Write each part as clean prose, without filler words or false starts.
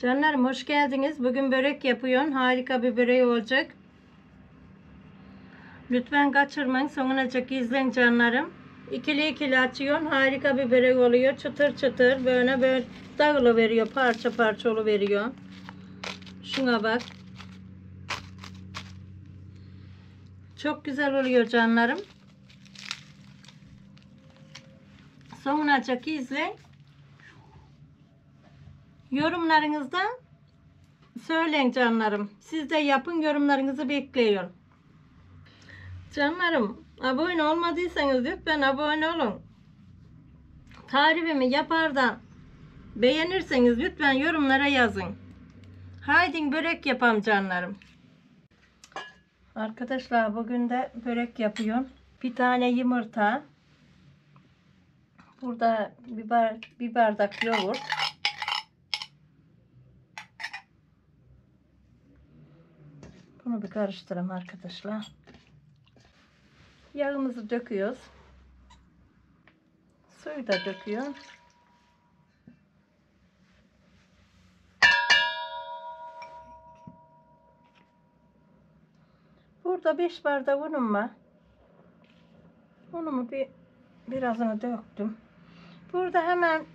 Canlarım hoş geldiniz. Bugün börek yapıyorum. Harika bir börek olacak. Lütfen kaçırmayın. Sonuna kadar izleyin canlarım. İkili ikili açıyorum. Harika bir börek oluyor. Çıtır çıtır böyle dağılıveriyor. Parça parça oluveriyor. Şuna bak. Çok güzel oluyor canlarım. Sonuna kadar izleyin. Yorumlarınızda söyleyin canlarım. Siz de yapın, yorumlarınızı bekliyorum. Canlarım, abone olmadıysanız lütfen abone olun. Tarifimi yapardan beğenirseniz lütfen yorumlara yazın. Haydi börek yapalım canlarım. Arkadaşlar bugün de börek yapıyorum. Bir tane yumurta. Burada bir bardak yoğurt. Bunu bir karıştıralım arkadaşlar. Yağımızı döküyoruz. Suyu da döküyorum. Burada 5 bardak unum var. Unumu birazını döktüm. Burada hemen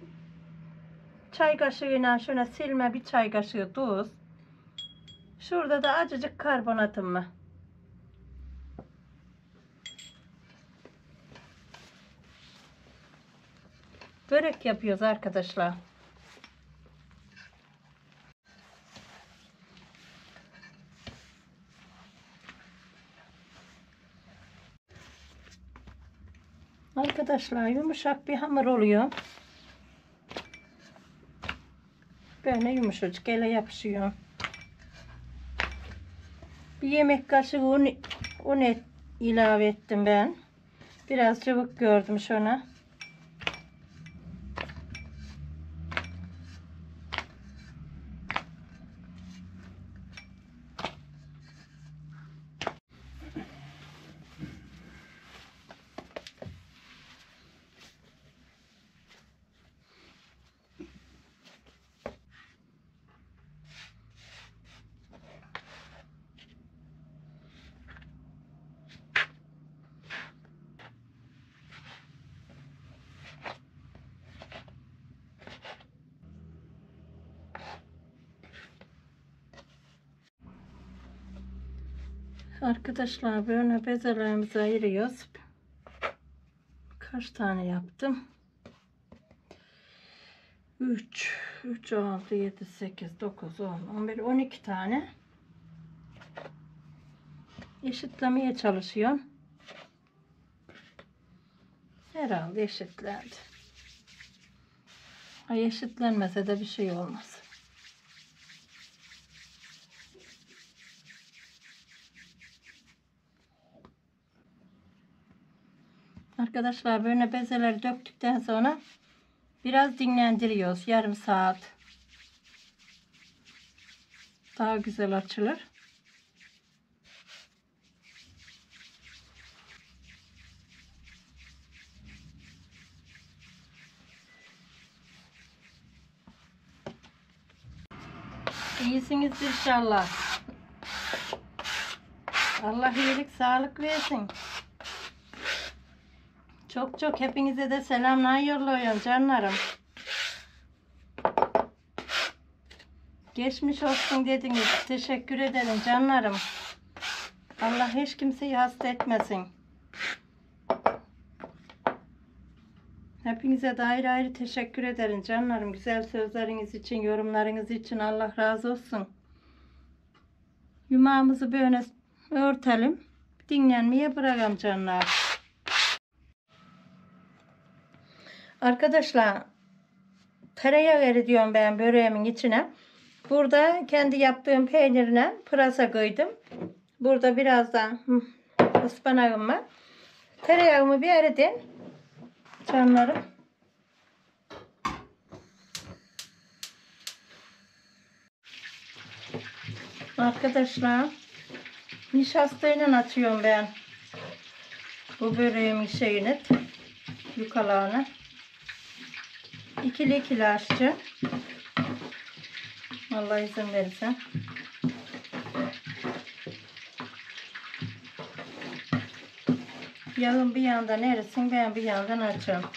çay kaşığıyla şöyle silme bir çay kaşığı tuz. Şurada da azıcık karbonatım var. Börek yapıyoruz arkadaşlar. Arkadaşlar yumuşak bir hamur oluyor. Böyle yumuşacık ele yapışıyor. Bir yemek kaşığı un ilave ettim ben. Biraz cıvık gördüm şuna. Arkadaşlar böyle bezelerimizi ayırıyoruz. Kaç tane yaptım? 3, 6, 7, 8, 9, 10, 11, 12 tane. Eşitlemeye çalışıyorum. Herhalde eşitlendi. Ay eşitlenmese de bir şey olmaz. Arkadaşlar böyle bezeleri döktükten sonra biraz dinlendiriyoruz. Yarım saat. Daha güzel açılır. İyisinizdir inşallah. Allah iyilik, sağlık versin. Çok hepinize de selamlar yolluyorum canlarım. Geçmiş olsun dediniz. Teşekkür ederim canlarım. Allah hiç kimseyi hasta etmesin. Hepinize de ayrı ayrı teşekkür ederim canlarım. Güzel sözleriniz için, yorumlarınız için Allah razı olsun. Yumağımızı böyle örtelim. Dinlenmeye bırakalım canlar. Arkadaşlar tereyağı eridiyorum ben böreğimin içine. Burada kendi yaptığım peynirine pırasa koydum. Burada biraz da ıspanağım var. Tereyağımı bir eridim canlarım. Arkadaşlar nişastayla açıyorum ben bu böreğimin şeyini, yukalarını. İkili açacağım. Allah izin verirse. Yağın bir yandan erisin, ben bir yandan açıyorum.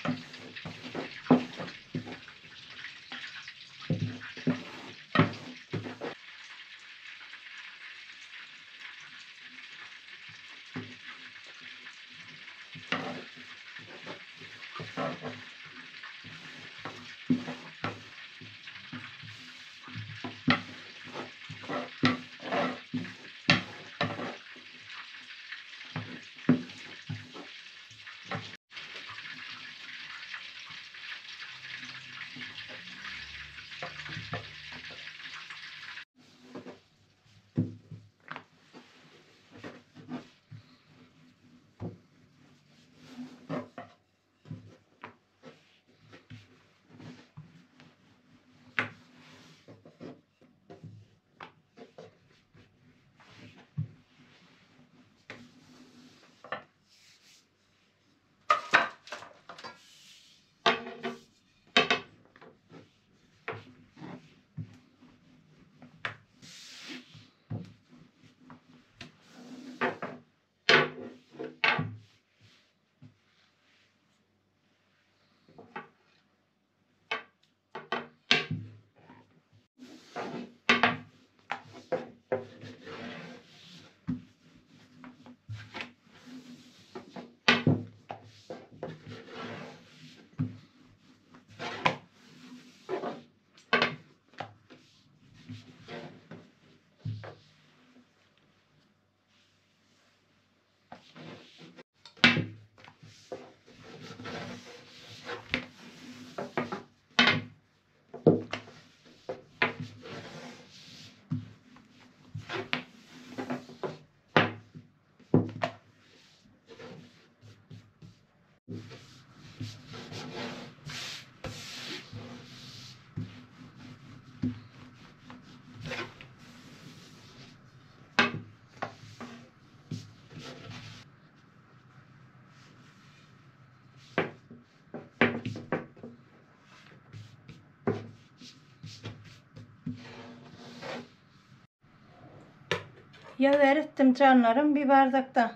Yağ erittim canlarım. Bir bardakta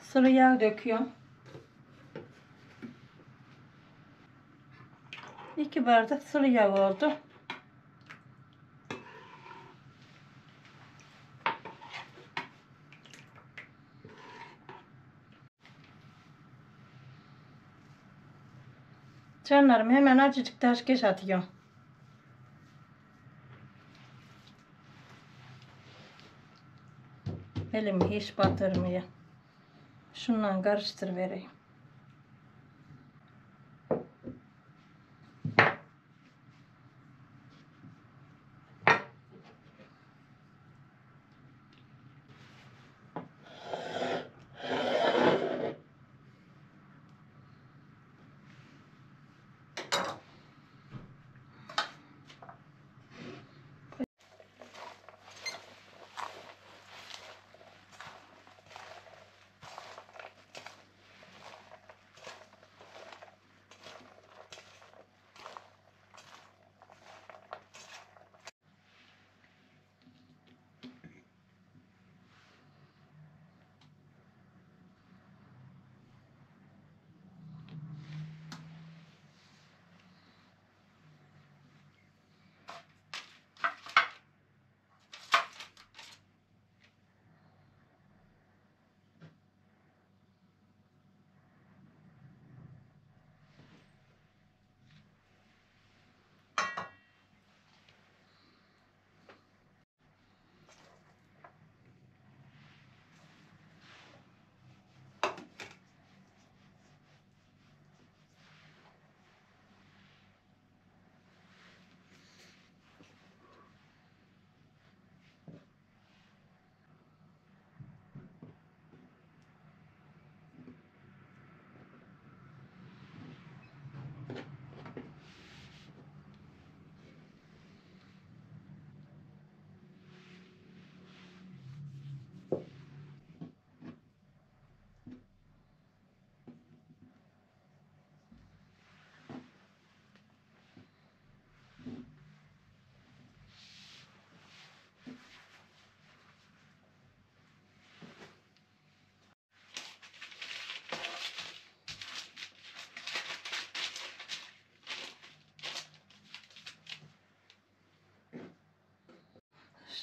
sıvı yağ döküyorum. 2 bardak sıvı yağ oldu. Canlarım hemen azıcık taş keş atıyorum. Elimi hiç batırmıyor. Şundan karıştır vereyim.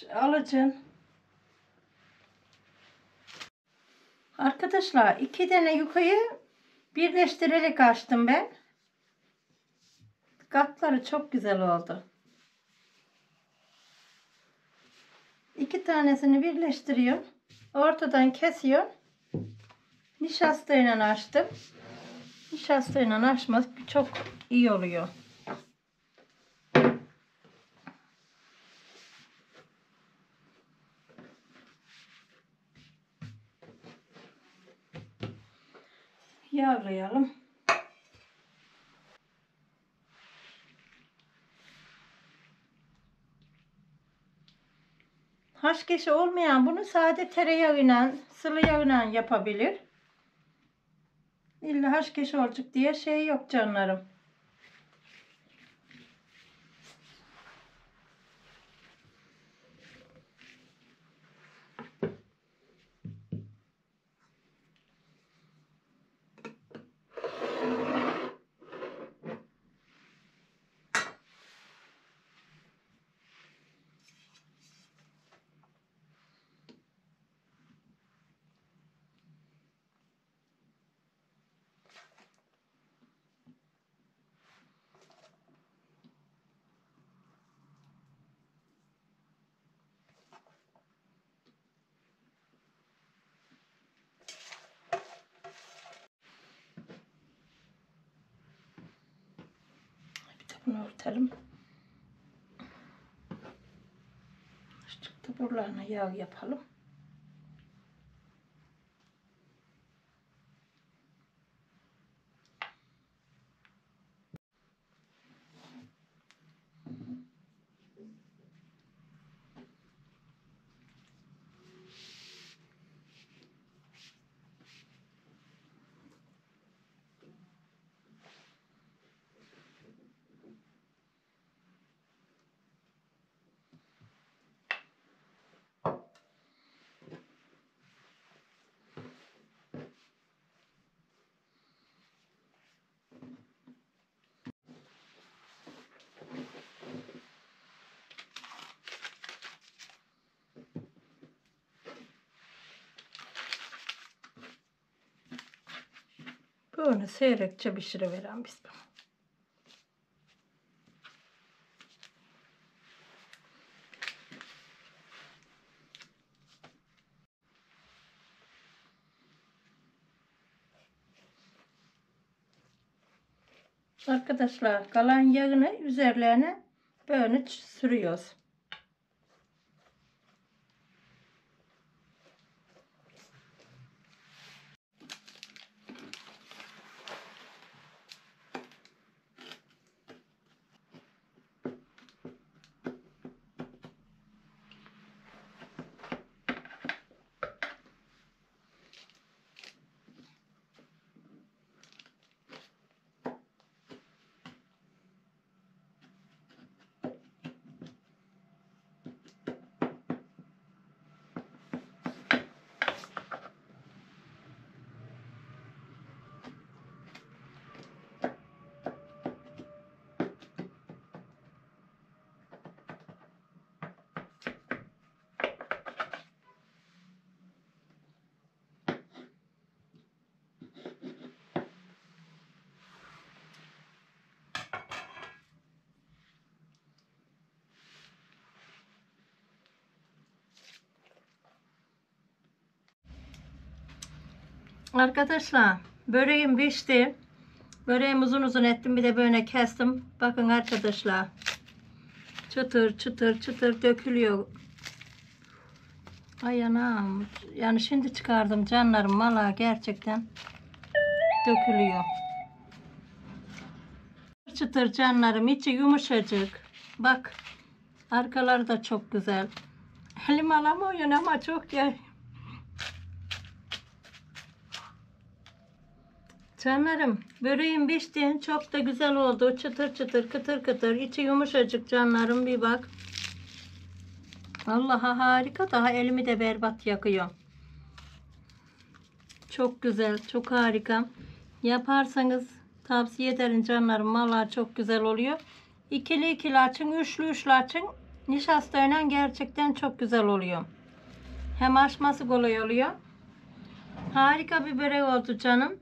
alacaksın. Arkadaşlar 2 tane yufkayı birleştirerek açtım ben. Katları çok güzel oldu. 2 tanesini birleştiriyorum. Ortadan kesiyorum. Nişastayla açtım. Nişastayla açmak çok iyi oluyor. Yağlayalım. Haşkeşi olmayan bunu sade tereyağıyla, sıvı yağıyla yapabilir. İlla haşkeşi olacak diye şey yok canlarım. Bunu örtelim. Açıkta buralarına yağ yapalım. Böyle seyrekçe pişiriveren biz bunu. Arkadaşlar kalan yağını üzerlerine böyle sürüyoruz. Arkadaşlar böreğim pişti. Böreğimi uzun uzun ettim. Bir de böyle kestim. Bakın arkadaşlar. Çıtır çıtır çıtır dökülüyor. Ay anam. Yani şimdi çıkardım canlarım. Valla gerçekten dökülüyor. Çıtır canlarım. İçi yumuşacık. Bak. Arkaları da çok güzel. Elim alamıyorum ama çok ya. Canlarım, böreğim pişti. Çok da güzel oldu. Çıtır çıtır, kıtır kıtır. İçi yumuşacık canlarım, bir bak. Vallahi harika. Daha elimi de berbat yakıyor. Çok güzel, çok harika. Yaparsanız tavsiye ederim canlarım. Vallahi çok güzel oluyor. İkili ikili açın, üçlü üçlü açın. Nişastayla gerçekten çok güzel oluyor. Hem açması kolay oluyor. Harika bir börek oldu canım.